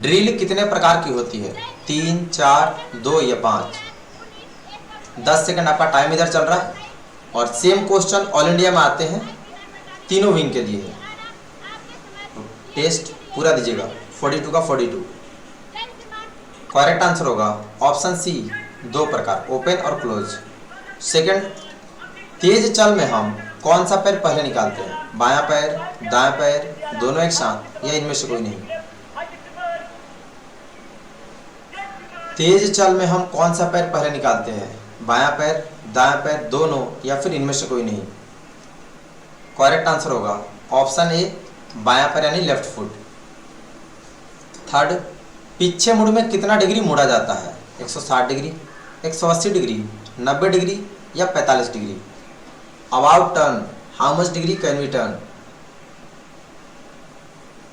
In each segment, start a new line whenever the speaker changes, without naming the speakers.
Drill कितने प्रकार की होती है? 3, 4, 2 या 5? 10 सेकंड आपका टाइम इधर चल रहा है। और सेम क्वेश्चन ऑल इंडिया में आते हैं, तीनों विंग के लिए है। तो टेस्ट पूरा दीजिएगा। 42 का 42। करेक्ट आंसर होगा ऑप्शन सी, 2 प्रकार, ओपन और क्लोज। सेकंड, तेज चल में हम कौन सा पैर पहले निकालते हैं? बायां पैर, दायां पैर, दोनों एक साथ, या इनमें से कोई नहीं? तेज चल में हम कौन सा पैर पहले निकालते हैं? बायां पैर, दायां पैर, दोनों, या फिर इनमें से कोई नहीं? करेक्ट आंसर होगा ऑप्शन ए, बायां पैर यानी लेफ्ट फुट। थर्ड, पीछे मुड़ में कितना डिग्री मोड़ा जाता है? 160 डिग्री, 180 डिग्री, 90 डिग्री या 45 degree? About turn, how much degree can we turn?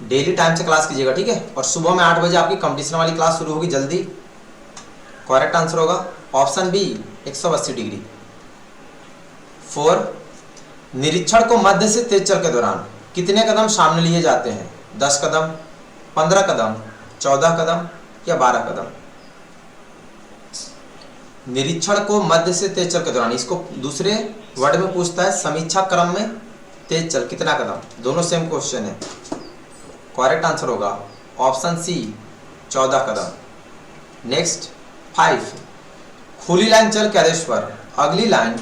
Daily time से क्लास कीजिएगा, ठीक है? और सुबह में 8 बजे आपकी कंपटीशन वाली क्लास शुरू होगी जल्दी। करेक्ट आंसर होगा ऑप्शन बी, 180 डिग्री। 4, निरीक्षण को मध्य से तेज चल के दौरान कितने कदम सामने लिए जाते हैं? 10 कदम, 15 कदम, 14 कदम या 12 कदम? निरीक्षण को मध्य से तेज चल के दौरान, इसको दूसरे वर्ड में पूछता है समीक्षा क्रम में तेज चल कितना कदम? दोनों सेम क्वेश्चन है। करेक्ट आंसर होगा ऑप्शन सी, 14 कदम। नेक्स्ट 5, खुली लाइन चल के आदेश पर अगली लाइन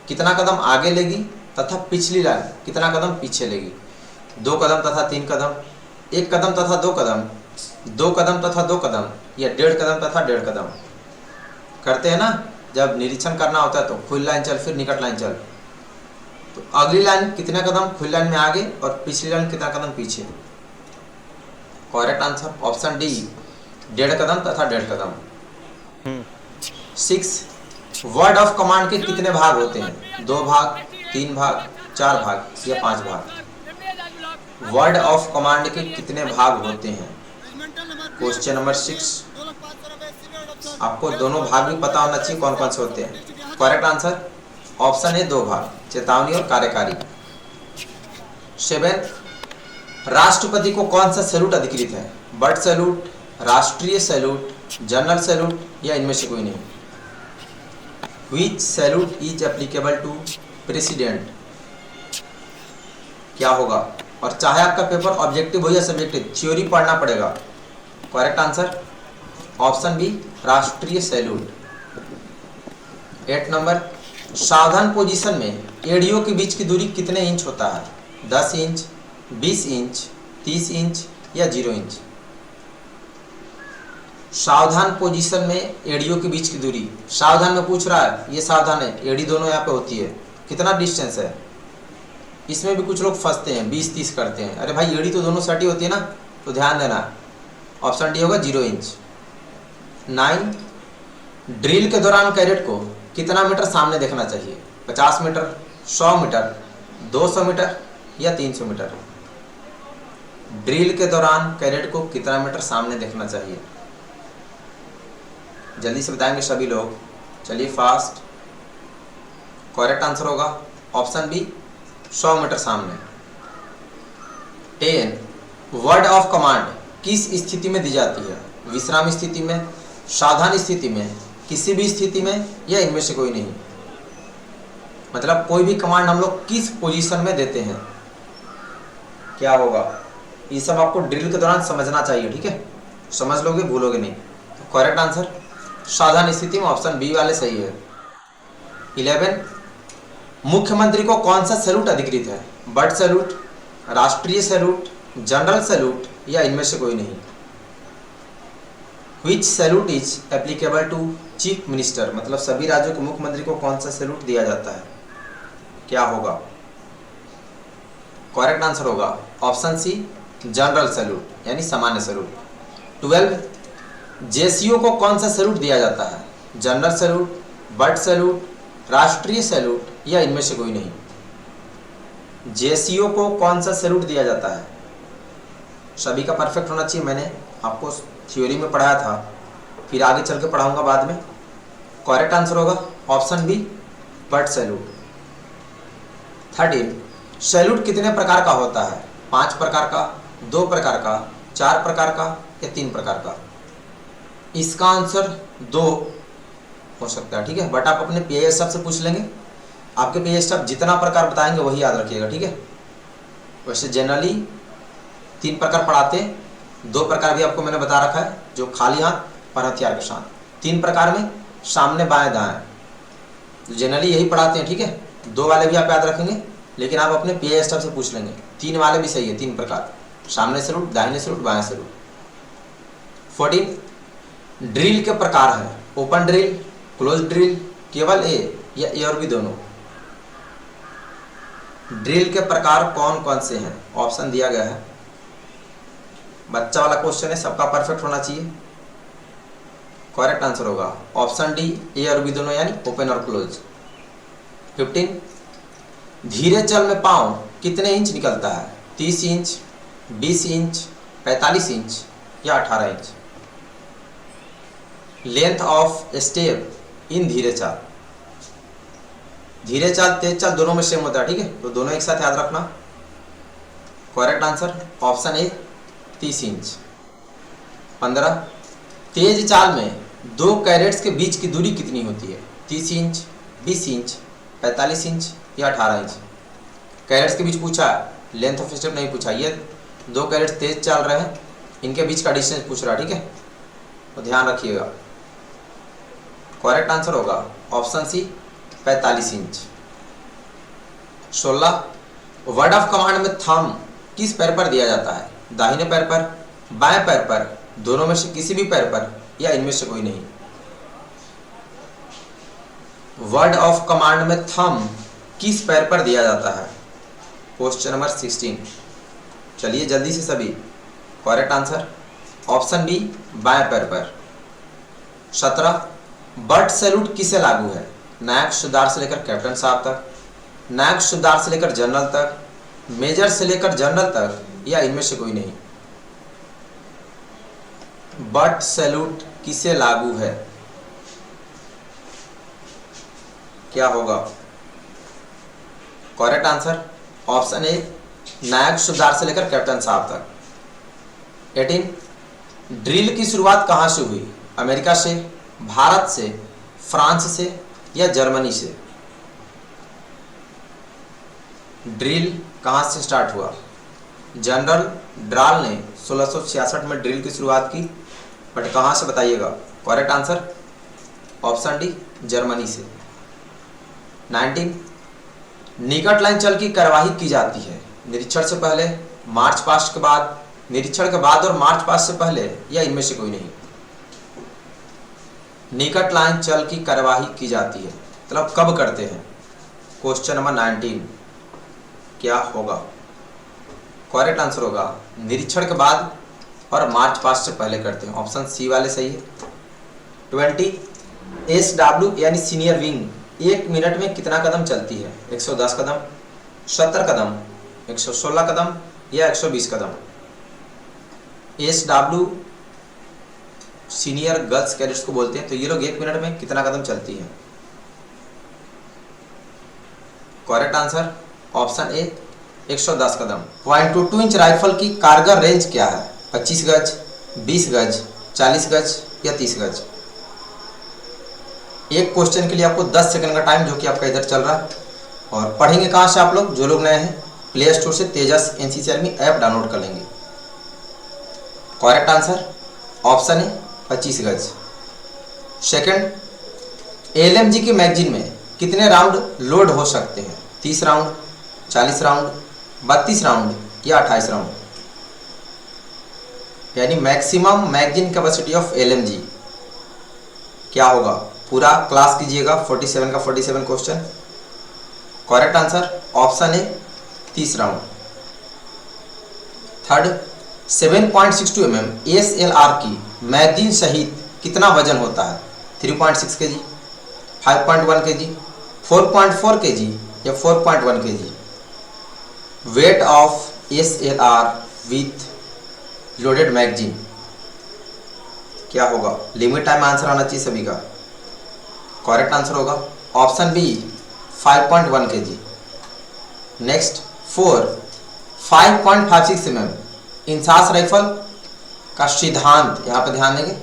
कितना कदम आगे लेगी तथा पिछली लाइन कितना कदम पीछे लेगी? 2 कदम तथा 3 कदम, 1 कदम तथा 2 कदम, 2 कदम तथा 2 कदम, या 1.5 कदम तथा 1.5 कदम? करते हैं ना, जब निरीक्षण करना होता है तो खुली लाइन चल फिर निकट लाइन चल। तो अगली लाइन कितने कदम खुली लाइन में आगे और पिछली लाइन कितना कदम पीछे? करेक्ट आंसर ऑप्शन डी, 1.5 कदम तथा 1.5 कदम। 6, वर्ड ऑफ कमांड के कितने भाग होते हैं? 2 भाग, 3 भाग, 4 भाग या 5 भाग? वर्ड ऑफ कमांड के कितने भाग होते हैं? Question number 6। आपको दोनों भाग भी पता होना चाहिए कौन कौन से होते हैं। करेक्ट आंसर ऑप्शन है 2 भाग, चेतावनी और कार्यकारी। 7, राष्ट्रपति को कौन सा सैल्यूट अधिकृत है? बर्ड सैल्यूट, राष्ट्रीय सैल्यूट, जनरल सैल्यूट या इनमें से कोई नहीं? Which salute is applicable to president? क्या होगा? और चाहे आपका पेपर ऑब्जेक्टिव हो या सब्जेक्टिव, थ्योरी पढ़ना पड़ेगा। करेक्ट आंसर ऑप्शन बी, राष्ट्रीय सैल्यूट। 8 नंबर, सावधान पोजीशन में एड़ियों के बीच की दूरी कितने इंच होता है? 10 इंच, 20 इंच, 30 इंच या 0 इंच? सावधान पोजीशन में एड़ियों के बीच की दूरी, सावधान में पूछ रहा है, ये सावधान है, एड़ी दोनों यहाँ पे होती है, कितना डिस्टेंस है? इसमें भी कुछ लोग फंसते हैं, 20-30 करते हैं। अरे भाई, एड़ी तो दोनों सटी होती है ना, तो ध्यान देना। ऑप्शन डी होगा 0 इंच। 9, ड्रिल के दौरान कैडेट को कितना मीटर सामने देखना चाहिए? 50 मीटर, 100 मीटर, 200 मीटर या 300 मीटर? ड्रिल के दौरान कैडेट को कितना मीटर सामने देखना चाहिए? जल्दी से बताएंगे सभी लोग, चलिए फास्ट। करेक्ट आंसर होगा ऑप्शन बी, 100 मीटर सामने। 10, वर्ड ऑफ कमांड किस स्थिति में दी जाती है? विश्राम स्थिति में, सावधान स्थिति में, किसी भी स्थिति में या इनमें से कोई नहीं? मतलब कोई भी कमांड हम लोग किस पोजीशन में देते हैं, क्या होगा? ये सब आपको ड्रिल के दौरान समझना चाहिए, ठीक है? समझ लोगे, भूलोगे नहीं। तो करेक्ट आंसर सावधान स्थिति में ऑप्शन बी वाले सही है। 11, मुख्यमंत्री को कौन सा सैल्यूट अधिकृत है? बर्ड सैल्यूट, राष्ट्रीय सैल्यूट, जनरल सैल्यूट या इनमें से कोई नहीं? Which salute is applicable to chief minister? मतलब सभी राज्यों के मुख्यमंत्री को कौन सा सैल्यूट दिया जाता है, क्या होगा? करेक्ट आंसर होगा ऑप्शन सी, जनरल सैल्यूट यानी सामान्य सैल्यूट। 12, जेसीओ को कौन सा सैल्यूट दिया जाता है? जनरल सैल्यूट, बर्ड सैल्यूट, राष्ट्रीय सैल्यूट या इनमें से कोई नहीं? जेसीओ को कौन सा सैल्यूट दिया जाता है? सभी का परफेक्ट होना चाहिए। मैंने आपको थ्योरी में पढ़ाया था, फिर आगे चल के पढ़ाऊंगा बाद में। करेक्ट आंसर होगा option B, bird salute. 13, salute कितने प्रकार का होता है? 5 प्रकार का, 2 प्रकार का, 4 प्रकार का या 3 प्रकार का? इसका आंसर 2 हो सकता है, ठीक है। बट आप अपने पीआई स्टाफ से पूछ लेंगे, आपके पीआई स्टाफ जितना प्रकार बताएंगे वही याद रखिएगा, ठीक है। वैसे जनरली 3 प्रकार पढ़ाते हैं, 2 प्रकार भी आपको मैंने बता रखा है, जो खाली हाथ और हथियार के साथ। 3 प्रकार में सामने बाएं दाएं, तो जनरली यही पढ़ाते हैं, ठीक है। 2 वाले भी आप याद रखेंगे, लेकिन आप अपने पीआई स्टाफ से पूछ लेंगे। 3 वाले भी सही है, 3 प्रकार, सामने से रूट, दाहिने से रूट, बाएं से रूट। 14 ड्रिल के प्रकार है, ओपन ड्रिल, क्लोज ड्रिल, केवल ए या ए और बी दोनों। ड्रिल के प्रकार कौन कौन से हैं? ऑप्शन दिया गया है, बच्चा वाला क्वेश्चन है, सबका परफेक्ट होना चाहिए। करेक्ट आंसर होगा ऑप्शन डी, ए और बी दोनों, यानी ओपन और क्लोज। 15 धीरे चल में पांव कितने इंच निकलता है? 30 इंच, 20 इंच, 45 इंच या 18 inch? Length of step in धीरे चाल, धीरे चाल तेज चाल दोनों में सेम होता है, ठीक है, तो दोनों एक साथ याद रखना। करेक्ट आंसर ऑप्शन ए 30 इंच। 15 तेज चाल में 2 कैरेट्स के बीच की दूरी कितनी होती है? 30 इंच, 20 इंच, 45 इंच या 18 इंच? कैरेट्स के बीच पूछा, लेंथ ऑफ स्टेप नहीं पूछा। ये 2 कैरेट्स तेज चल रहे हैं, इनके बीच का डिस्टेंस पूछ रहा है, ठीक है, तो ध्यान रखिएगा। करेक्ट आंसर होगा option C 45 inch. 16 word of command में थंब किस पैर पर दिया जाता है? दाहिने पैर पर, बाएं पैर पर, दोनों में से किसी भी पैर पर या इनमें से कोई नहीं? वर्ड ऑफ कमांड में थंब किस पैर पर दिया जाता है? Question number 16। चलिए जल्दी से सभी, करेक्ट आंसर ऑप्शन बी बाएं पैर पर। 17 बट सैल्यूट किसे लागू है? नायक सुधार से लेकर कैप्टन साहब तक, नायक सुधार से लेकर जनरल तक, मेजर से लेकर जनरल तक या इनमें से कोई नहीं? बट सैल्यूट किसे लागू है? क्या होगा? करेक्ट आंसर ऑप्शन ए नायक सुधार से लेकर कैप्टन साहब तक। 18 ड्रिल की शुरुआत कहां से हुई? अमेरिका से, भारत से, फ्रांस से या जर्मनी से? ड्रिल कहां से स्टार्ट हुआ? जनरल ड्राल ने 1666 में ड्रिल की शुरुआत की, बट कहां से बताइएगा? Correct answer option D Germany से। 19 निकट लाइन चल की कार्यवाही की जाती है निरीक्षण से पहले, मार्च पास्ट के बाद, निरीक्षण के बाद और मार्च पास्ट से पहले या इनमें से कोई नहीं? निकट लाइन चल की कार्यवाही की जाती है मतलब कब करते हैं? क्वेश्चन नंबर 19 क्या होगा? करेक्ट आंसर होगा निरीक्षण के बाद और मार्च पास्ट से पहले करते हैं, ऑप्शन सी वाले सही है। 20 SW यानी सीनियर विंग 1 मिनट में कितना कदम चलती है? 110 कदम, 70 कदम, 116 कदम या 120 कदम? SW सीनियर गर्ल्स कैडेट्स को बोलते हैं, तो ये लोग 1 मिनट में कितना कदम चलती है? करेक्ट आंसर ऑप्शन ए 110 कदम। .22 इंच राइफल की कारगर रेंज क्या है? 25 गज, 20 गज, 40 गज या 30 गज? एक क्वेश्चन के लिए आपको 10 सेकंड का टाइम, जो कि आपका इधर चल रहा है। और पढ़ेंगे कहाँ से आप लोग? जो लोग नए हैं प्ले स्टोर से तेजस NCC आर्मी ऐप डाउनलोड कर लेंगे। करेक्ट आंसर ऑप्शन है 25 गज। सेकंड LMG की मैगजीन में कितने राउंड लोड हो सकते हैं? 30 राउंड, 40 राउंड, 32 राउंड या 28 राउंड? यानी maximum magazine capacity of LMG क्या होगा? पूरा क्लास कीजिएगा 47 का 47 क्वेश्चन। करेक्ट आंसर ऑप्शन है 30 राउंड। थर्ड 7.62 mm SLR की मैगजीन सहित कितना वजन होता है? 3.6 kg, 5.1 kg, 4.4 kg या 4.1 kg? Weight of SLR with loaded magazine क्या होगा? लिमिट टाइम आंसर आना चाहिए सभी का। करेक्ट आंसर होगा option B 5.1 kg। Next 4 5.56 mm INSAS rifle का सिद्धांत, यहां पे ध्यान देंगे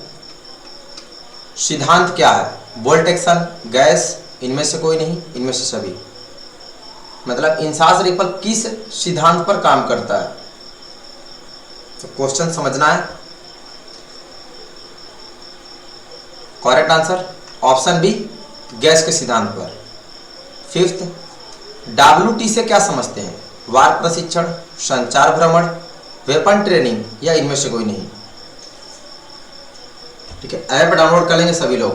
सिद्धांत क्या है, बोल्ट एक्शन, गैस, इनमें से कोई नहीं, इनमें से सभी। मतलब इंसास राइफल किस सिद्धांत पर काम करता है, तो क्वेश्चन समझना है। Correct answer option B, gas के सिद्धांत पर। फिफ्थ, WT से क्या समझते हैं, वार प्रशिक्षण, संचार भ्रमण, वेपन ट्रेनिंग, या इनमें से कोई नहीं। ठीक है, ऐप डाउनलोड कर लेंगे सभी लोग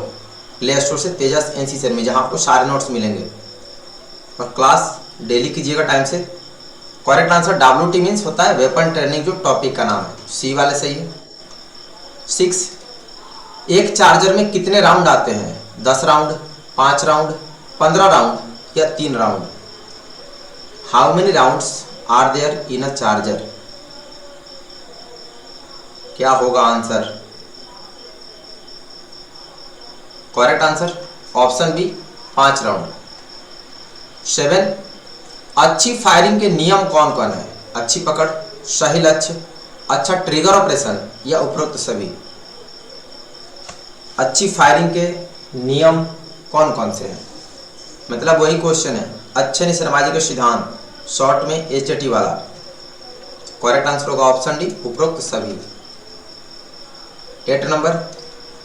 प्ले स्टोर से, तेजस NC शर्मा, जहां आपको सारे नोट्स मिलेंगे, और क्लास डेली कीजिएगा टाइम से। करेक्ट आंसर WT मीन्स होता है वेपन ट्रेनिंग, जो टॉपिक का नाम है, सी वाले सही है। 6, एक चार्जर में कितने राउंड आते हैं, 10 राउंड, 5 राउंड, 15 राउंड, या 3 round. How many rounds are there in a charger, क्या होगा answer. Correct answer option B, 5 round. 7, अच्छी फायरिंग के नियम कौन कौन है, अच्छी पकड़, सही लक्ष्य, अच्छा ट्रिगर ऑपरेशन, या उपरोक्त सभी। अच्छी फायरिंग के नियम कौन कौन से हैं, मतलब वही क्वेश्चन है, अच्छे ने शर्मा जी के सिद्धांत, शॉर्ट में HT वाला। करेक्ट आंसर होगा ऑप्शन डी, उपरोक्त सभी। 8 नंबर,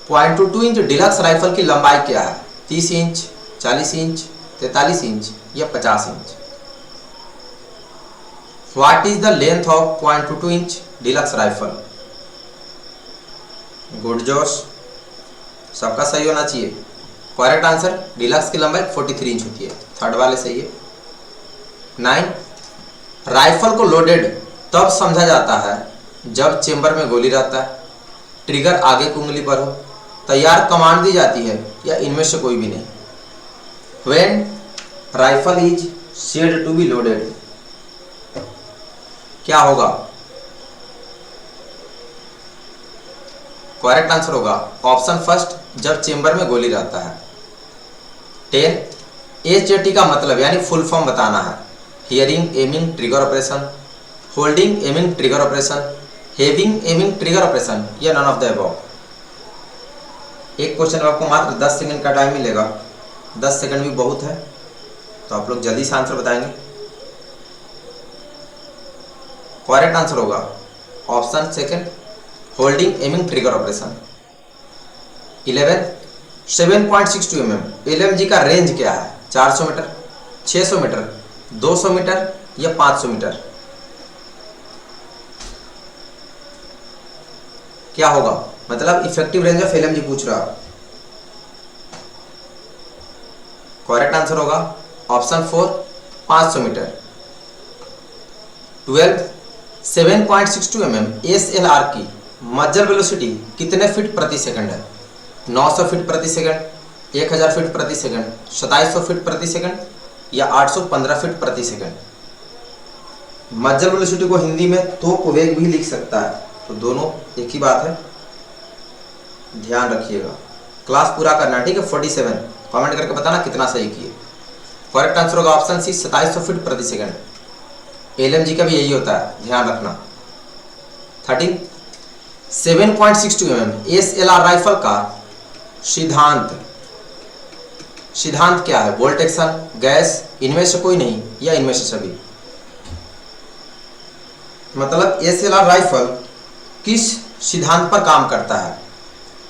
0.22 इंच डिलक्स राइफल की लंबाई क्या है, 30 इंच, 40 इंच, 43 इंच, या 50 inch. What is the length of 0.22 inch deluxe rifle. Good जोश, सबका सही होना चाहिए। करेक्ट आंसर डिलक्स की लंबाई 43 इंच होती है, थर्ड वाले सही है। 9, राइफल को लोडेड तब समझा जाता है जब चेंबर में गोली रहता है, ट्रिगर आगे की उंगली पर हो, तैयार कमांड दी जाती है, या इनमें से कोई भी नहीं। When rifle is said to be loaded, क्या होगा। करेक्ट आंसर होगा ऑप्शन फर्स्ट, जब चेंबर में गोली रहता है। 10, HT का मतलब यानी फुल फॉर्म बताना है, hearing aiming trigger operation, holding aiming trigger operation, having aiming trigger operation, या नन ऑफ द अबव। एक क्वेश्चन में आपको मात्र 10 सेकंड का टाइम मिलेगा, 10 सेकंड भी बहुत है, तो आप लोग जल्दी से आंसर बताएंगे। करेक्ट आंसर होगा option second, holding aiming trigger operation. 11, 7.62 mm LMG का रेंज क्या है, 400 मीटर, 600 मीटर, 200 मीटर, या 500 मीटर। क्या होगा, मतलब इफेक्टिव रेंज ऑफ LMG पूछ रहा। करेक्ट आंसर होगा ऑप्शन 4, 500 मीटर। 12, 7.62 mm SLR की मज्जर वेलोसिटी कितने फीट प्रति सेकंड है, 900 फीट प्रति सेकंड, 1000 फीट प्रति सेकंड, 2700 फीट प्रति सेकंड, या 815 फीट प्रति सेकंड। मज्जर वेलोसिटी को हिंदी में तोप वेग भी लिख सकता है, तो दोनों एक ही बात है, ध्यान रखिएगा। क्लास पूरा करना, ठीक है। 47 कमेंट करके बताना कितना सही किए। करेक्ट आंसर होगा ऑप्शन सी, 2700 फीट प्रति सेकंड। LMG का भी यही होता है, ध्यान रखना। 13, 7.62 mm SLR राइफल का सिद्धांत क्या है, बोल्ट एक्शन, गैस, इनमें से कोई नहीं, या इनमें से सभी। मतलब SLR राइफल किस सिद्धांत पर काम करता है,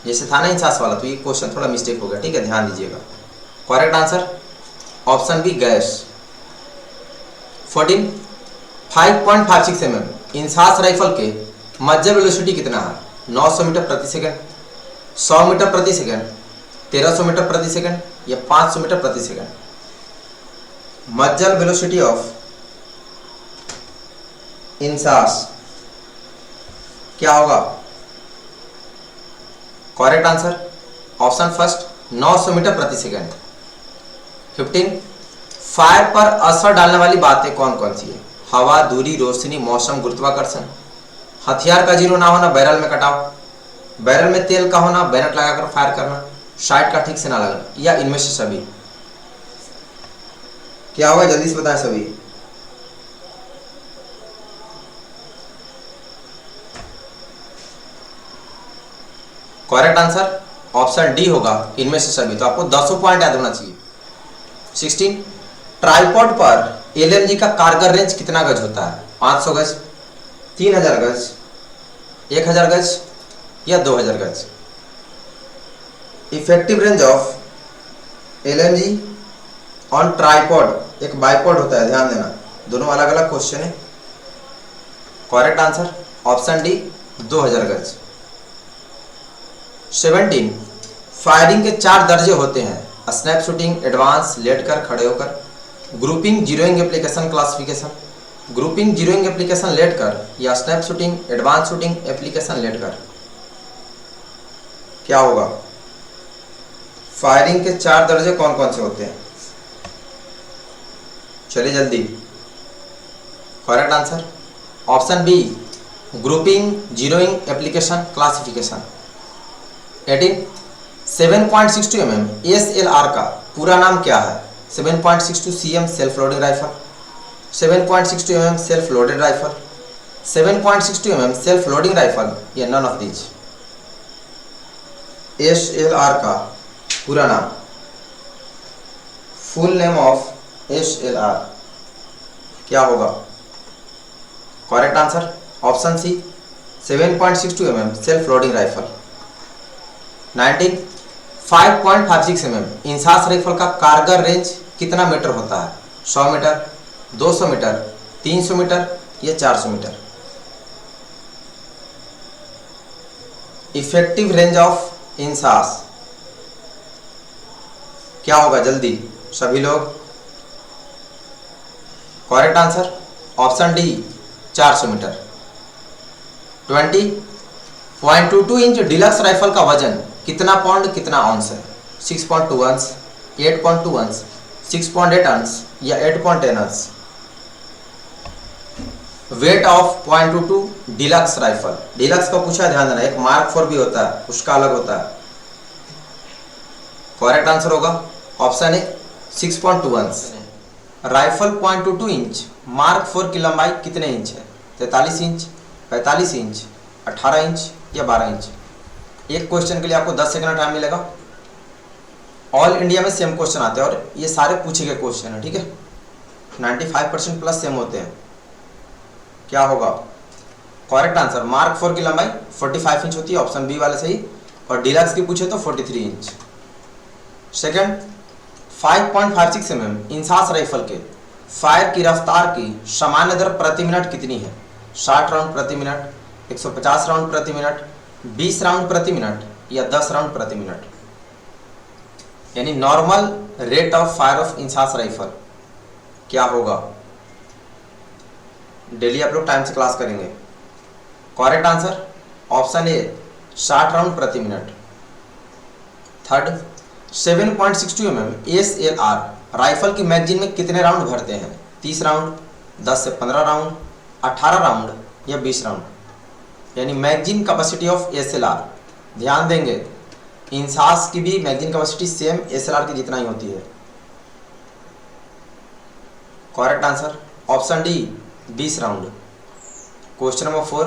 जैसे था ना इंसास वाला, तो ये क्वेश्चन थोड़ा मिस्टेक हो गया, ठीक है, ध्यान दीजिएगा। Correct answer option B, gas. 14, 5.56 mm INSAS rifle के मज्जर वेलोसिटी कितना है, 900 मीटर प्रति सेकंड, 100 मीटर प्रति सेकंड, 1300 मीटर प्रति सेकंड, या 500 मीटर प्रति सेकंड। मज्जर वेलोसिटी ऑफ इंसास क्या होगा। Correct answer option first, 900 metre प्रति सेकंड। 15, फायर पर असर डालने वाली बातें कौन कौन सी है, हवा, दूरी, रोशनी, मौसम, गुरुत्वाकर्षण। हथियार का जीरो ना होना, बैरल में कटाव, बैरल में तेल का होना, बैनट लगाकर फायर करना, साइट का ठीक से ना लगना, या इनमें से सभी। क्या होगा, जल्दी से बताएं सभी। करेक्ट आंसर ऑप्शन डी होगा इनमें से सभी। तो आपको 200 पॉइंट याद होना चाहिए। 16 ट्राइपॉड पर एलएमजी का कारगर रेंज कितना गज होता है? 500 गज, 3000 गज, 1000 गज या 2000 गज? Effective range of LMG on tripod, एक बाइपॉड होता है, ध्यान देना, दोनों अलग अलग क्वेश्चन है। करेक्ट आंसर ऑप्शन डी 2000 गज। 17 फायरिंग के 4 दर्जे होते हैं, स्नैप शूटिंग, एडवांस, लेटकर, खड़े होकर, grouping, zeroing application, classification. Grouping, zeroing application, लेटकर या snap shooting, advance shooting application, लेटकर? क्या होगा? फायरिंग के 4 दर्जे कौन कौन से होते हैं? चलिए जल्दी। Correct answer option B grouping, zeroing application, classification. 18 7.62 mm SLR का पूरा नाम क्या है? 7.62 cm self loading rifle, 7.62 mm self loaded rifle, 7.62 mm self loading rifle या नन ऑफ दीज? SLR का पूरा नाम, फुल नेम ऑफ SLR क्या होगा? Correct answer option C 7.62 mm self loading rifle. 19 5.56 mm INSAS rifle का कारगर रेंज कितना metre होता है? 100 मीटर, 200 मीटर, 300 मीटर या 400 metre? Effective range of INSAS क्या होगा? जल्दी सभी लोग। Correct answer option D 400 metre. 20.22 inch deluxe rifle का वजन कितना पाउंड कितना ऑन्स है? 6.2 अंस, 8.2 अंस, 6.8 अंस या 8.10 अंस? Weight of .22 deluxe rifle, deluxe का पूछा है, ध्यान देना, एक मार्क 4 भी होता है, उसका अलग होता है। करेक्ट आंसर होगा ऑप्शन ए 6.2 अंस। राइफल .22 इंच मार्क 4 की लंबाई कितने इंच है? 43 इंच, 45 इंच, 18 इंच या 12 इंच? एक क्वेश्चन के लिए आपको 10 सेकंड टाइम मिलेगा। ऑल इंडिया में सेम क्वेश्चन आते हैं और ये सारे पूछे गए क्वेश्चन है, ठीक है। 95% प्लस सेम होते हैं। क्या होगा? करेक्ट आंसर मार्क 4 की लंबाई 45 इंच होती है, ऑप्शन बी वाले सही। और डिलक्स की पूछे तो 43 inch. Second 5.56 mm INSAS rifle के फायर की रफ्तार की सामान्य दर प्रति मिनट कितनी है? 60 राउंड प्रति मिनट, 150 राउंड प्रति मिनट, 20 राउंड प्रति मिनट या 10 राउंड प्रति मिनट? यानी normal rate of fire of INSAS rifle क्या होगा? डेली आप लोग टाइम से क्लास करेंगे। Correct answer option A 60 round प्रति मिनट। थर्ड 7.62 mm SLR राइफल की मैगजीन में कितने राउंड भरते हैं? 30 राउंड, 10 से 15 राउंड, 18 राउंड या 20 राउंड? यानी मैगजीन कैपेसिटी ऑफ SLR, ध्यान देंगे इंसास की भी मैगजीन कैपेसिटी सेम SLR की जितना ही होती है। Correct answer option D 20 round. Question number 4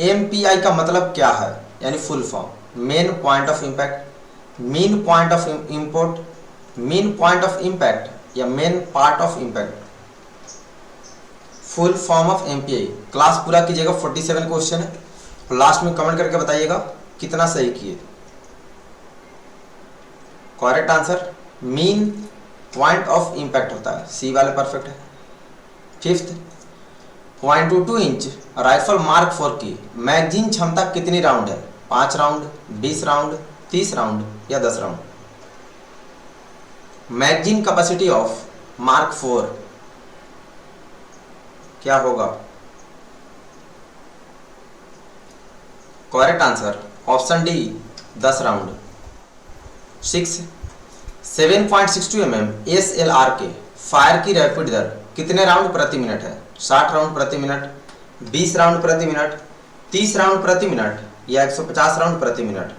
MPI का मतलब क्या है? यानी full form, main point of impact, mean point of import, mean point of impact या main part of impact? Full form of MPI। Class पूरा कीजिएगा, 47 question है और लास्ट में कमेंट करके बताइएगा कितना सही किए। Correct answer mean point of impact होता है, सी वाले परफेक्ट है। फिफ्थ 0.22 इंच राइफल मार्क 4 की मैगजीन क्षमता कितनी राउंड है? 5 राउंड, 20 राउंड, 30 राउंड या 10 round? Magazine capacity of mark 4 क्या होगा? Correct answer option D 10 round. 6 7.62 mm SLR के फायर की रैपिड दर कितने राउंड प्रति मिनट है? 60 राउंड प्रति मिनट, 20 राउंड प्रति मिनट, 30 राउंड प्रति मिनट या 150 राउंड प्रति minute?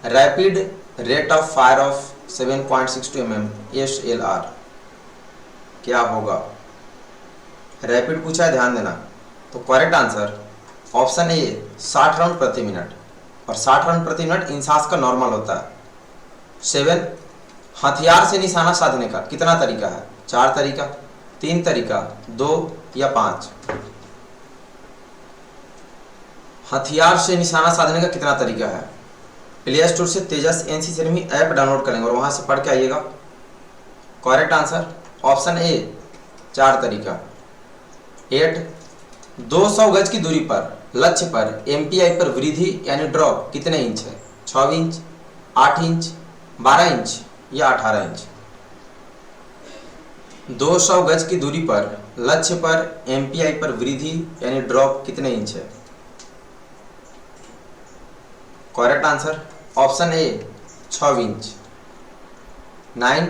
Rapid rate of fire of 7.62 mm SLR क्या होगा? रैपिड पूछा है, ध्यान देना। तो correct answer option A 60 round प्रति मिनट। और 60 राउंड प्रति मिनट इंसास का नॉर्मल होता है। 7 हथियार से निशाना साधने का कितना तरीका है? 4 तरीका, 3 तरीका, 2 या 5। हथियार से निशाना साधने का कितना तरीका है? प्ले स्टोर से तेजस एनसी सेरेमी ऐप डाउनलोड करेंगे और वहां से पढ़ के आइएगा। करेक्ट आंसर ऑप्शन ए 4 तरीका। 8 200 गज की दूरी पर लक्ष्य पर एमपीआई पर वृद्धि यानी ड्रॉप कितने इंच है? 6 इंच, 8 इंच, 12 इंच या 18 इंच। 200 गज की दूरी पर लक्ष्य पर एमपीआई पर वृद्धि यानी ड्रॉप कितने इंच है? करेक्ट आंसर ऑप्शन ए 6 इंच। 9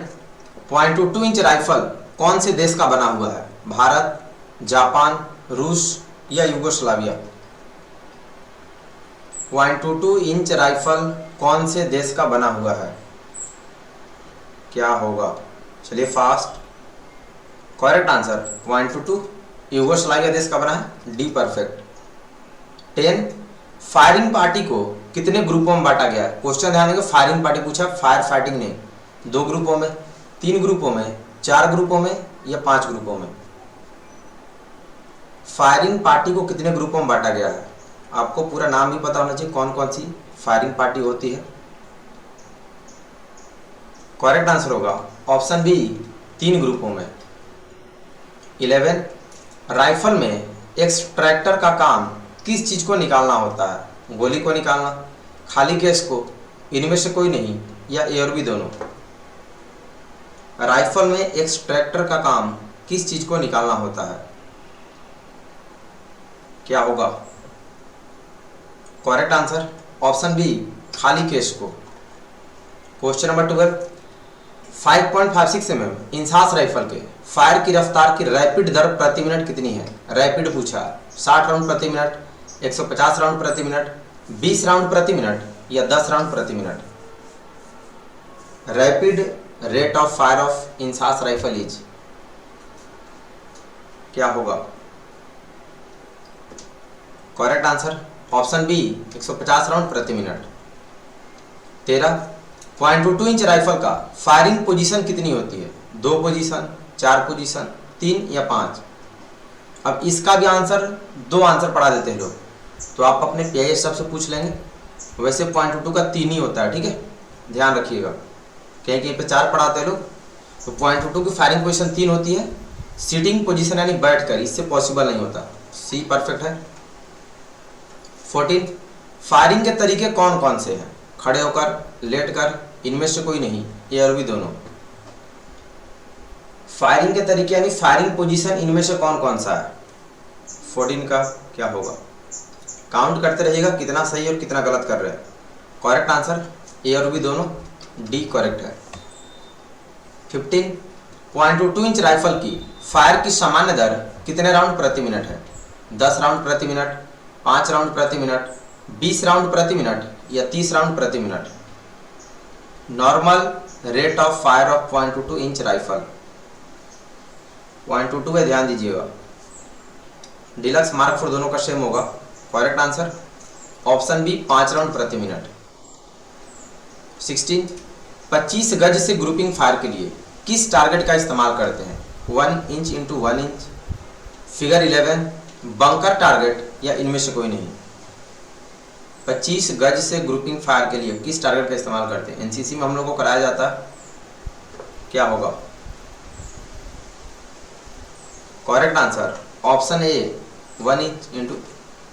.22 इंच राइफल कौन से देश का बना हुआ है? भारत, जापान, रूस या यूगोस्लाविया। 0.22 इंच राइफल कौन से देश का बना हुआ है? क्या होगा? चलिए फास्ट। करेक्ट आंसर 0.22 यूगोस्लाविया देश का बना है। D perfect. 10 फायरिंग पार्टी को कितने ग्रुपों में बांटा गया है? क्वेश्चन ध्यान देंगे, फायरिंग पार्टी पूछा, फायर फाइटिंग नहीं। 2 ग्रुपों में, 3 ग्रुपों में, 4 ग्रुपों में या 5 ग्रुपों में। फायरिंग पार्टी को कितने ग्रुपों में बांटा गया है? आपको पूरा नाम भी पता होना चाहिए कौन कौन सी फायरिंग पार्टी होती है। करेक्ट आंसर होगा ऑप्शन बी 3 ग्रुपों में। 11 राइफल में एक्सट्रैक्टर का काम किस चीज को निकालना होता है? गोली को निकालना, खाली गैस को, इनमें से कोई नहीं या ए और बी दोनों। राइफल में एक्सट्रैक्टर का काम किस चीज को निकालना होता है? क्या होगा? करेक्ट आंसर ऑप्शन बी खाली केस को। Question number 12 5.56 mm INSAS rifle के फायर की रफ्तार की रैपिड दर प्रति मिनट कितनी है? रैपिड पूछा, 60 राउंड प्रति मिनट, 150 राउंड प्रति मिनट, 20 राउंड प्रति मिनट या 10 राउंड प्रति minute. Rapid rate of fire of INSAS rifle is, क्या होगा? Correct answer option B 150 round प्रति मिनट। 13 0.22 इंच राइफल का फायरिंग पोजीशन कितनी होती है? 2 पोजीशन, 4 पोजीशन, 3 या 5। अब इसका भी आंसर 2 आंसर पढ़ा देते हैं लोग, तो आप अपने पीआईएस सब से पूछ लेंगे। वैसे 0.22 का 3 ही होता है, ठीक है, ध्यान रखिएगा। कहीं कहीं पे 4 पढ़ाते हैं लोग, तो 0.22 की फायरिंग पोजीशन 3 होती है। सीटिंग पोजीशन यानी बैठकर, इससे पॉसिबल नहीं होता। सी परफेक्ट है। 14 फायरिंग के तरीके कौन कौन से हैं? खड़े होकर, लेटकर, इनमें से कोई नहीं, ए और बी दोनों। फायरिंग के तरीके यानी फायरिंग पोजीशन इनमें से कौन कौन सा है? 14 का क्या होगा? काउंट करते रहिएगा कितना सही और कितना गलत कर रहे हैं। करेक्ट आंसर ए और बी दोनों, डी करेक्ट है। 15 0.22 इंच राइफल की फायर की सामान्य दर कितने राउंड प्रति मिनट है? 10 राउंड प्रति मिनट, 5 राउंड प्रति मिनट, 20 राउंड प्रति मिनट या 30 राउंड प्रति minute. Normal rate of fire of 0.22 inch rifle 0.22 पे ध्यान दीजिएगा। डिलक्स मार्क फॉर दोनों का सेम होगा। Correct answer option B 5 round प्रति मिनट। 16 25 गज से ग्रुपिंग फायर के लिए किस टारगेट का इस्तेमाल करते हैं? 1 inch into 1 inch, figure 11, bunker target या इनमें से कोई नहीं। 25 गज से ग्रुपिंग फायर के लिए किस टारगेट का इस्तेमाल करते हैं? एनसीसी में हम लोग को कराया जाता है। क्या होगा? करेक्ट आंसर ऑप्शन ए 1 इंच इंटू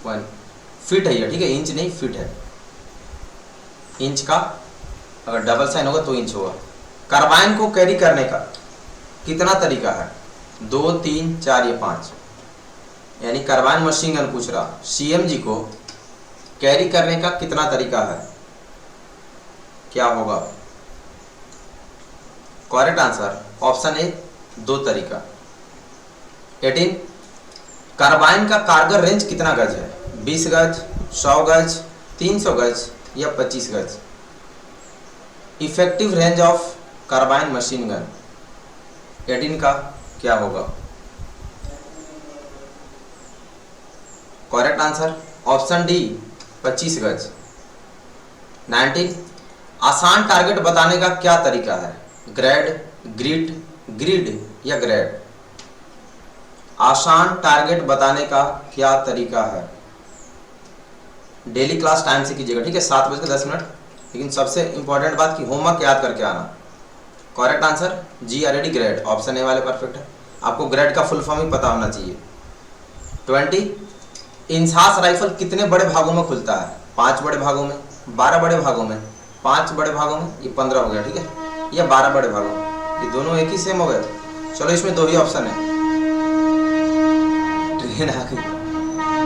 1 फीट है ये, ठीक है, इंच नहीं फीट है। इंच का अगर डबल साइन होगा तो इंच होगा। कार्बाइन को कैरी करने का कितना तरीका है? 2, 3, 4 या 5। यानी कार्बाइन मशीन गन पूछ रहा, सीएमजी को कैरी करने का कितना तरीका है? क्या होगा? करेक्ट आंसर ऑप्शन ए 2 तरीका। 18 कार्बाइन का कारगर रेंज कितना गज है? 20 गज, 100 गज, 300 गज या 25 गज। Effective range of carbine machine gun 18 का क्या होगा? करेक्ट आंसर ऑप्शन डी 25 गज। 19 आसान टारगेट बताने का क्या तरीका है? ग्रेड, ग्रिड, ग्रिड या ग्रेड? आसान टारगेट बताने का क्या तरीका है? डेली क्लास टाइम से कीजिएगा, ठीक है, 7:10। लेकिन सबसे इंपॉर्टेंट बात कि होमवर्क याद करके आना। Correct answer GRAD grade, option A वाले परफेक्ट है। आपको ग्रेड का फुल फॉर्म ही पता होना चाहिए। 20 इंसास राइफल कितने बड़े भागों में खुलता है? 5 बड़े भागों में, 12 बड़े भागों में, 5 बड़े भागों में, ये 15 हो गया, ठीक है, ये 12 बड़े भागों में, ये दोनों एक ही सेम हो गए। चलो इसमें 2 ही ऑप्शन है। ट्रेन आ गई।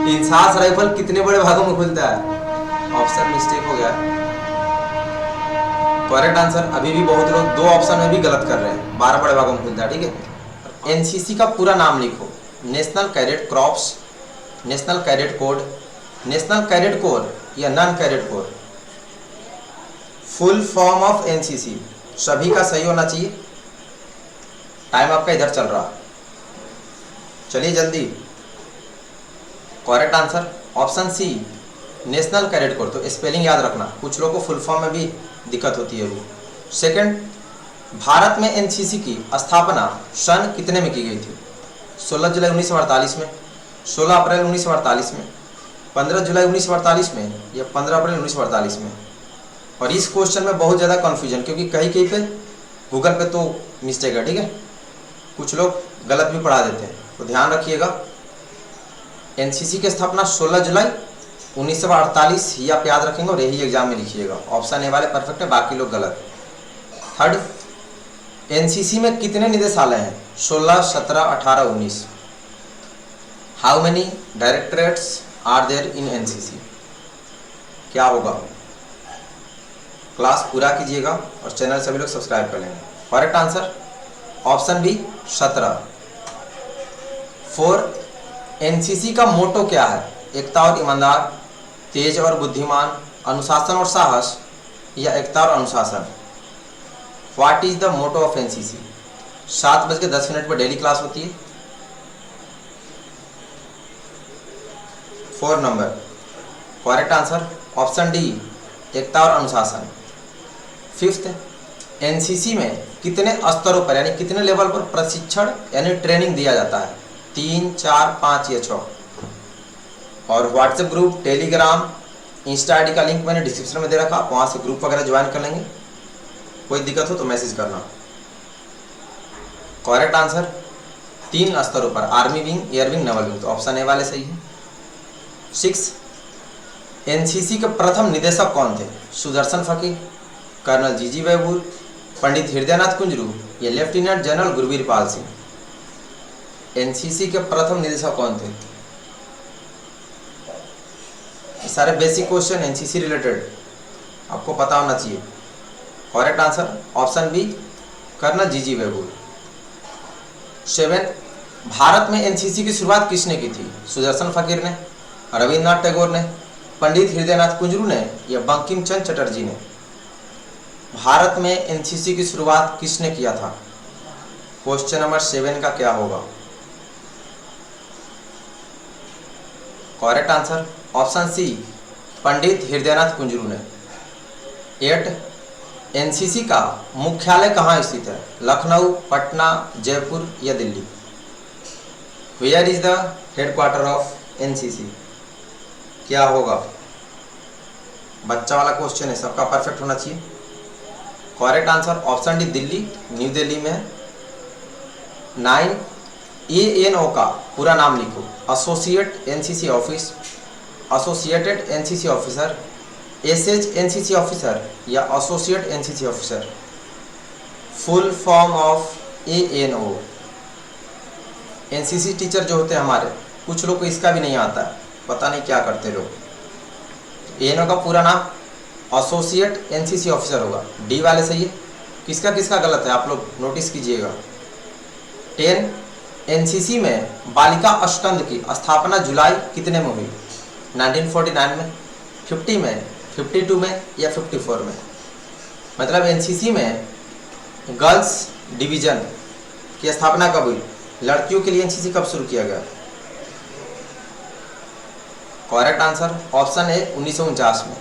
इंसास राइफल कितने बड़े भागों में खुलता है? ऑप्शन मिस्टेक हो गया। करेक्ट आंसर अभी भी बहुत लोग 2 ऑप्शन में भी गलत कर रहे हैं। 12 बड़े भागों में खुलता है, ठीक है। एनसीसी का पूरा नाम लिखो। National cadet corps, national cadet code, national cadet corps या non cadet corps? Full form of NCC सभी का सही होना चाहिए। टाइम आपका इधर चल रहा, चलिए जल्दी। Correct answer option C National cadet Corps. तो स्पेलिंग याद रखना, कुछ लोगों को फुल फॉर्म में भी दिक्कत होती है अभी। सेकंड, भारत में एनसीसी की स्थापना सन कितने में की गई थी? 16 जुलाई 1948 में, 16 अप्रैल 1948 में, 15 जुलाई 1948 में या 15 अप्रैल 1948 में? और इस क्वेश्चन में बहुत ज़्यादा कन्फ्यूजन, क्योंकि कहीं कहीं पे गूगल पे तो मिस्टेक है, ठीक है, कुछ लोग गलत भी पढ़ा देते हैं, तो ध्यान रखिएगा। एनसीसी की स्थापना 16 जुलाई 1948 ही आप याद रखेंगे और यही एग्जाम में लिखिएगा। ऑप्शन ए वाले परफेक्ट है, बाकी लोग गलत। थर्ड, एनसीसी में कितने निदेशालय हैं? 16, 17, 18, 19? How many directorates are there in NCC? क्या होगा? क्लास पूरा कीजिएगा और चैनल सभी लोग सब्सक्राइब कर लेंगे। Correct answer option B 17। 4, NCC का मोटो क्या है? एकता और ईमानदार, तेज और बुद्धिमान, अनुशासन और साहस या एकता और अनुशासन? What is the motto of NCC? 7:10 पर डेली क्लास होती है। 4 नंबर करेक्ट आंसर ऑप्शन डी एकता और अनुशासन। 5th, एनसीसी में कितने स्तरों पर यानी कितने लेवल पर प्रशिक्षण यानी ट्रेनिंग दिया जाता है? 3, 4, 5 या 6? और WhatsApp group, Telegram, Insta ID का लिंक मैंने डिस्क्रिप्शन में दे रखा, आप वहाँ से ग्रुप वगैरह ज्वाइन कर लेंगे। कोई दिक्कत हो तो मैसेज करना। करेक्ट आंसर 3 स्तरों पर, army wing, air wing, naval wing, तो ऑप्शन ए वाले सही है। 6, एनसीसी के प्रथम निदेशक कौन थे? सुदर्शन फकीर, कर्नल जीजी बैबूर, पंडित हृदयनाथ कुंजरू या lieutenant general Gurvir Pal Singh? NCC के प्रथम निदेशक कौन थे? सारे बेसिक क्वेश्चन एनसीसी रिलेटेड आपको पता होना चाहिए। Correct answer option B colonel G बैबूर। 7, भारत में एनसीसी की शुरुआत किसने की थी? सुदर्शन फकीर ने, रविन्द्रनाथ टैगोर ने, पंडित हृदयनाथ कुंजरू ने या बंकिम चंद्र चटर्जी ने? भारत में एनसीसी की शुरुआत किसने किया था? क्वेश्चन नंबर 7 का क्या होगा? करेक्ट आंसर ऑप्शन सी पंडित हृदयनाथ कुंजरू ने। 8, एनसीसी का मुख्यालय कहाँ स्थित है? लखनऊ, पटना, जयपुर या Delhi? Where is the headquarter of NCC? क्या होगा? बच्चा वाला क्वेश्चन है, सबका परफेक्ट होना चाहिए। Correct answer option D Delhi, New Delhi में है। 9, एएनओ का पूरा नाम लिखो। Associate NCC office, associated NCC officer, SH NCC officer या associate NCC officer? Full form of ANO. NCC teacher जो होते हैं हमारे, कुछ लोग को इसका भी नहीं आता है, पता नहीं क्या करते लोग। एएनओ का पूरा नाम एसोसिएट एनसीसी ऑफिसर होगा। डी वाले सही है, किसका किसका गलत है आप लोग नोटिस कीजिएगा। 10, एनसीसी में बालिका अष्टंग की स्थापना जुलाई कितने में हुई? 1949 में, 50 में, 52 में या 54 में? मतलब एनसीसी में गर्ल्स डिवीजन की स्थापना कब हुई? लड़कियों के लिए एनसीसी कब शुरू किया गया? करेक्ट आंसर ऑप्शन ए 1949 में।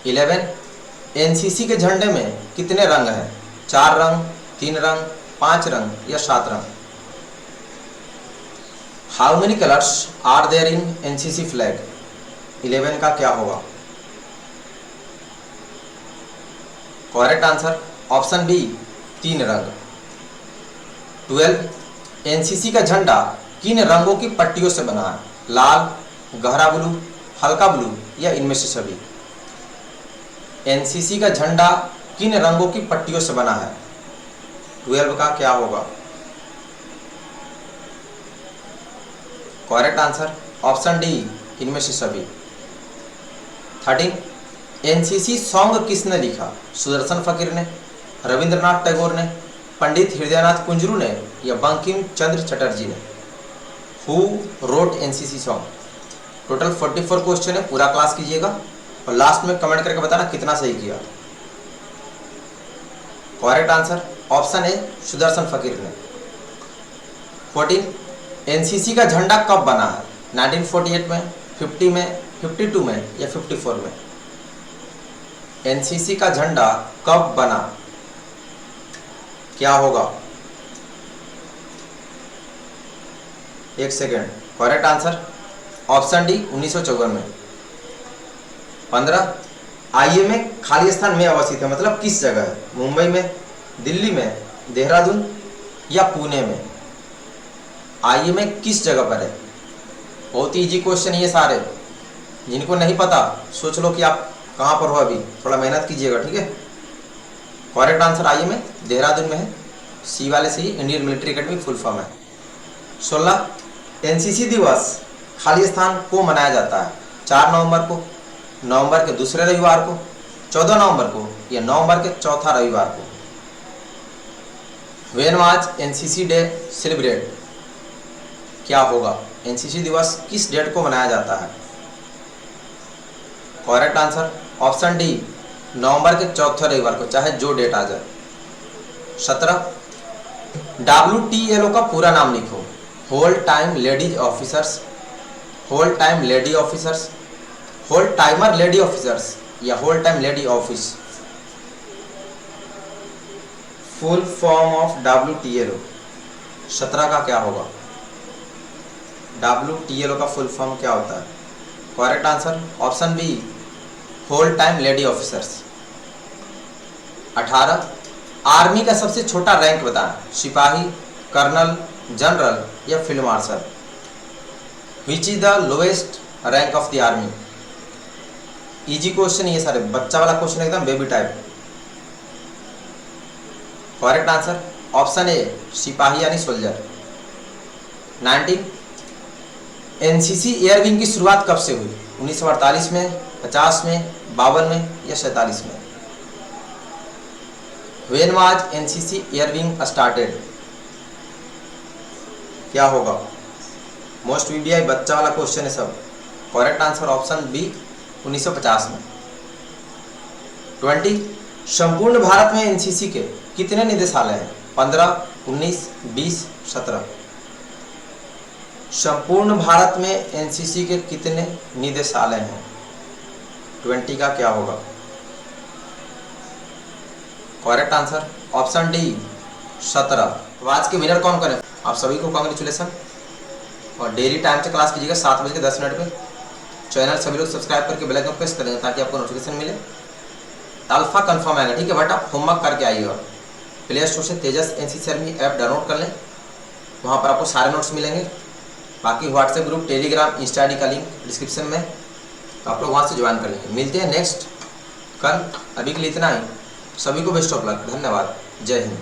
11 एनसीसी के झंडे में कितने रंग हैं? 4 रंग, 3 रंग, 5 रंग या 7 रंग? How many colours are there in NCC flag? 11 का क्या होगा? करेक्ट आंसर ऑप्शन बी 3 रंग। 12 एनसीसी का झंडा किन रंगों की पट्टियों से बना है? लाल, गहरा ब्लू, हल्का ब्लू या इनमें से सभी? एनसीसी का झंडा किन रंगों की पट्टियों से बना है? 12 का क्या होगा? करेक्ट आंसर ऑप्शन डी इनमें से सभी। 13 एनसीसी सॉन्ग किसने लिखा? सुदर्शन फकीर ने, रविंद्रनाथ टैगोर ने, पंडित हृदयनाथ कुंजरू ने या बंकिम चंद्र चटर्जी ने? Who wrote NCC song? Total 44 question है, पूरा क्लास कीजिएगा और लास्ट में कमेंट करके बताना कितना सही किया। करेक्ट आंसर ऑप्शन ए सुदर्शन फकीर ने। 14 एनसीसी का झंडा कब बना है? 1948 में, 50 में, 52 में या 54 में? एनसीसी का झंडा कब बना? क्या होगा? 1 second. Correct answer option D 1954 में। 15 आईएमए खाली स्थान में अवस्थित है, मतलब किस जगह है? मुंबई में, दिल्ली में, देहरादून या पुणे में? आईएमए किस जगह पर है? बहुत ही इजी क्वेश्चन ये सारे, जिनको नहीं पता सोच लो कि आप कहाँ पर हो अभी, थोड़ा मेहनत कीजिएगा, ठीक है। करेक्ट आंसर आईएमए देहरादून में है, सी वाले से ही Indian military academy full form है। 16 एनसीसी दिवस खाली स्थान को मनाया जाता है? 4 नवंबर को, नवंबर के दूसरे रविवार को, 14 नवंबर को या नवंबर के चौथा रविवार को? When was NCC day celebrate? क्या होगा? एनसीसी दिवस किस डेट को मनाया जाता है? करेक्ट आंसर ऑप्शन डी नवंबर के चौथे रविवार को, चाहे जो डेट आ जाए। 17 WTLO का पूरा नाम लिखो। Whole time ladies officers, whole time lady officers, whole timer lady officers या whole time lady office? Full form of WTLO 17 का क्या होगा? WTLO का फुल फॉर्म क्या होता है? Correct answer option B whole time lady officers. 18 army का सबसे छोटा रैंक बताएं। सिपाही, कर्नल, जनरल या field marshal? Which is the lowest rank of the army? Easy question ये सारे, बच्चा वाला क्वेश्चन एकदम baby type. Correct answer option A सिपाही यानी सोल्जर। 19 एनसीसी एयर विंग की शुरुआत कब से हुई? 1948 में, 50 में, 52 में या 47 में? When was NCC air wing started? क्या होगा? मोस्ट वीबीआई बच्चा वाला क्वेश्चन है सब। करेक्ट आंसर ऑप्शन बी 1950 में। 20 संपूर्ण भारत में एनसीसी के कितने निदेशालय हैं? 15, 19, 20, 17? संपूर्ण भारत में एनसीसी के कितने निदेशालय हैं? 20 का क्या होगा? Correct answer option D 17। तो आज के विनर कौन करें? आप सभी को कांग्रेचुलेसन, और डेली टाइम से क्लास कीजिएगा 7:10 पे। चैनल सभी लोग सब्सक्राइब करके बेल आइकन प्रेस करेंगे ताकि आपको नोटिफिकेशन मिले। अल्फा कंफर्म आएगा, ठीक है बेटा। होमवर्क करके आइएगा। प्ले स्टोर से तेजस एनसीसी आर्मी ऐप डाउनलोड कर लें, वहाँ पर आपको सारे नोट्स मिलेंगे। बाकी WhatsApp group, Telegram, Insta ID का लिंक डिस्क्रिप्शन में, तो आप लोग वहाँ से ज्वाइन कर लेंगे। मिलते हैं नेक्स्ट कल। अभी के लिए इतना ही। सभी को बेस्ट ऑफ लक। धन्यवाद। जय हिंद।